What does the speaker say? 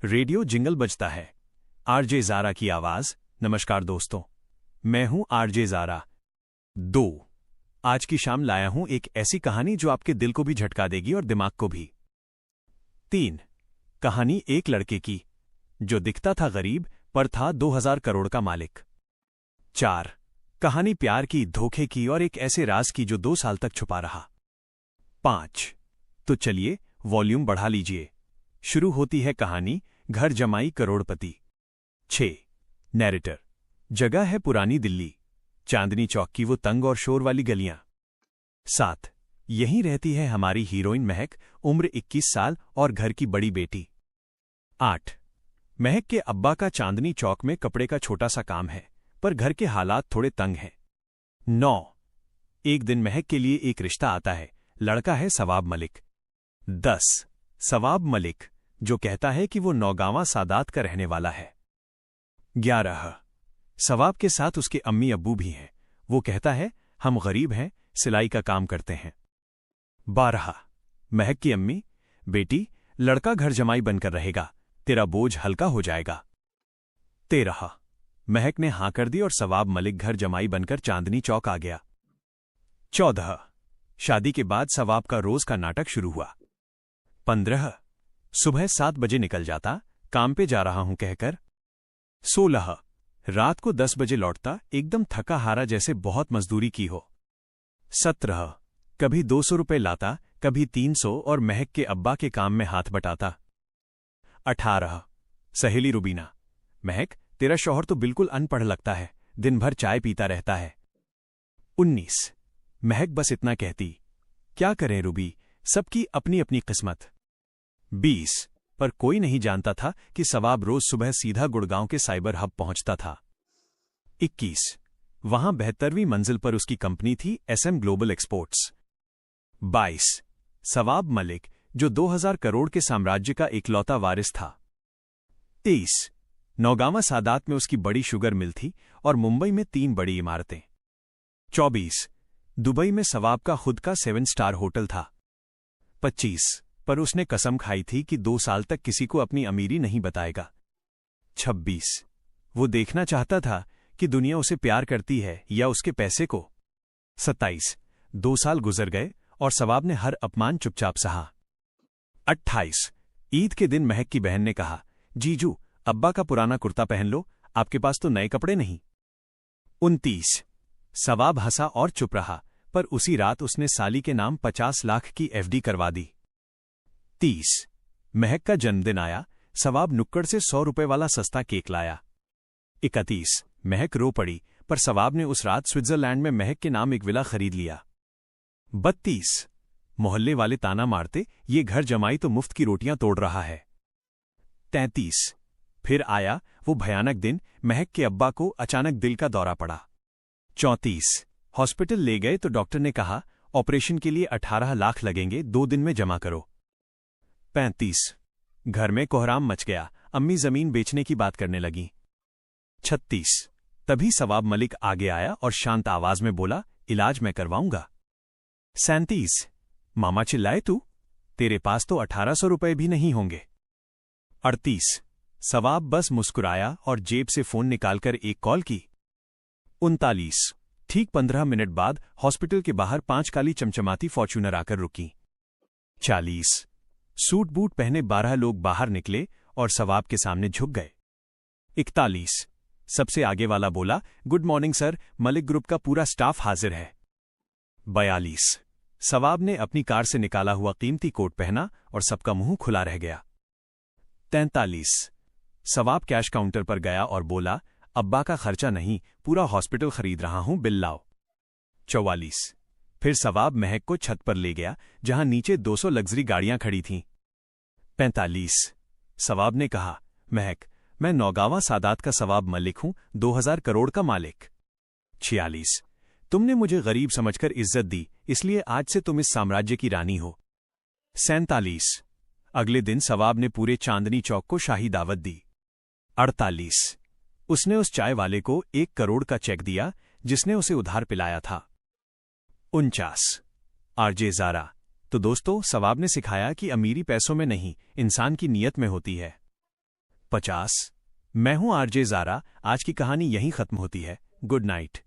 Radio jingle बजता है। RJ Zaara की आवाज। नमस्कार दोस्तों, मैं हूं आरजे ज़ारा। 2 आज की शाम लाया हूं एक ऐसी कहानी जो आपके दिल को भी झटका देगी और दिमाग को भी। 3 कहानी एक लड़के की जो दिखता था गरीब पर था 2000 करोड़ का मालिक। 4 कहानी प्यार की, धोखे की और एक ऐसे राज की जो 2 साल तक छुपा रहा। 5 तो चलिए वॉल्यूम बढ़ा लीजिए। शुरू होती है कहानी घर जमाई करोड़पति। 6 नैरेटर। जगह है पुरानी दिल्ली, चांदनी चौक की वो तंग और शोर वाली गलियां। 7 यहीं रहती है हमारी हीरोइन महक, उम्र 21 साल और घर की बड़ी बेटी। 8 महक के अब्बा का चांदनी चौक में कपड़े का छोटा सा काम है, पर घर के हालात थोड़े तंग हैं। 9 एक दिन महक के लिए एक रिश्ता आता है, लड़का है सवाब मलिक। 10 सवाब मलिक जो कहता है कि वो नौगांवा सादात का रहने वाला है। 11 सवाब के साथ उसके अम्मी अब्बू भी हैं, वो कहता है हम गरीब हैं, सिलाई का काम करते हैं। 12 महक की अम्मी, बेटी लड़का घर जमाई बनकर रहेगा, तेरा बोझ हल्का हो जाएगा। 13 महक ने हां कर दी और सवाब मलिक घर जमाई बनकर चांदनी चौक आ गया। 14 शादी के बाद सवाब का रोज का नाटक शुरू हुआ। 15 सुबह 7 बजे निकल जाता, काम पे जा रहा हूं कहकर। 16 रात को 10 बजे लौटता, एकदम थका हारा जैसे बहुत मजदूरी की हो। 17 कभी 200 रुपए लाता, कभी 300 और महक के अब्बा के काम में हाथ बटाता। 18 सहेली रुबीना, महक तेरा शौहर तो बिल्कुल अनपढ़ लगता है, दिन भर चाय पीता रहता है। 19 महक बस इतना कहती, क्या करें रुबी, सबकी अपनी अपनी किस्मत। 20 पर कोई नहीं जानता था कि सवाब रोज सुबह सीधा गुड़गांव के साइबर हब पहुंचता था। 21 वहां 72वीं मंजिल पर उसकी कंपनी थी SM ग्लोबल एक्सपोर्ट्स। 22 सवाब मलिक जो 2000 करोड़ के साम्राज्य का इकलौता वारिस था। 23 नौगांवा सादात में उसकी बड़ी शुगर मिल थी और मुंबई में 3 बड़ी इमारतें। 24 दुबई में सवाब का खुद का 7 स्टार होटल था। 25 पर उसने कसम खाई थी कि 2 साल तक किसी को अपनी अमीरी नहीं बताएगा। 26 वो देखना चाहता था कि दुनिया उसे प्यार करती है या उसके पैसे को। 27 2 साल गुजर गए और सवाब ने हर अपमान चुपचाप सहा। 28 ईद के दिन महक की बहन ने कहा, जीजू अब्बा का पुराना कुर्ता पहन लो, आपके पास तो नए कपड़े नहीं। 29 सवाब हंसा और चुप रहा, पर उसी रात उसने साली के नाम 50 लाख की FD करवा दी। 30 महक का जन्मदिन आया, सवाब नुक्कड़ से 100 रुपए वाला सस्ता केक लाया। 31 महक रो पड़ी, पर सवाब ने उस रात स्विट्जरलैंड में महक के नाम एक विला खरीद लिया। 32 मोहल्ले वाले ताना मारते, ये घर जमाई तो मुफ्त की रोटियां तोड़ रहा है। 33 फिर आया वो भयानक दिन, महक के अब्बा को अचानक दिल का दौरा पड़ा। 34 हॉस्पिटल ले गए तो डॉक्टर ने कहा ऑपरेशन के लिए 18 लाख लगेंगे, 2 दिन में जमा करो। 35 घर में कोहराम मच गया, अम्मी जमीन बेचने की बात करने लगी। 36 तभी सवाब मलिक आगे आया और शांत आवाज में बोला, इलाज मैं करवाऊंगा। 37 मामा चिल्लाए, तू तेरे पास तो 1800 रुपए भी नहीं होंगे। 38 सवाब बस मुस्कुराया और जेब से फोन निकालकर एक कॉल की। 39 ठीक 15 मिनट बाद हॉस्पिटल के बाहर 5 काली चमचमाती फॉर्च्यूनर आकर रुकी। 40 सूट बूट पहने 12 लोग बाहर निकले और सवाब के सामने झुक गए। 41 सबसे आगे वाला बोला, good morning sir, Malik group का पूरा स्टाफ हाजिर है। 42 सवाब ने अपनी कार से निकाला हुआ कीमती कोट पहना और सबका मुंह खुला रह गया। 43 सवाब कैश काउंटर पर गया और बोला, अब्बा का खर्चा नहीं, पूरा हॉस्पिटल खरीद रहा हूं, बिल लाओ। 44 फिर सवाब महक को छत पर ले गया जहां नीचे 200 लग्जरी गाड़ियां खड़ी थीं। 45 सवाब ने कहा, महक मैं नौगांवा सादात का सवाब मलिक हूं, 2000 करोड़ का मालिक। 46 तुमने मुझे गरीब समझकर इज्जत दी, इसलिए आज से तुम इस साम्राज्य की रानी हो। 47 अगले दिन सवाब ने पूरे चांदनी चौक को शाही दावत दी। 48 उसने उस चाय वाले को 1 करोड़ का चेक दिया जिसने उसे उधार पिलाया था। 49 आरजे ज़ारा। तो दोस्तों, सवाब ने सिखाया कि अमीरी पैसों में नहीं, इंसान की नीयत में होती है। 50। मैं हूं आरजे ज़ारा। आज की कहानी यहीं खत्म होती है। Good night.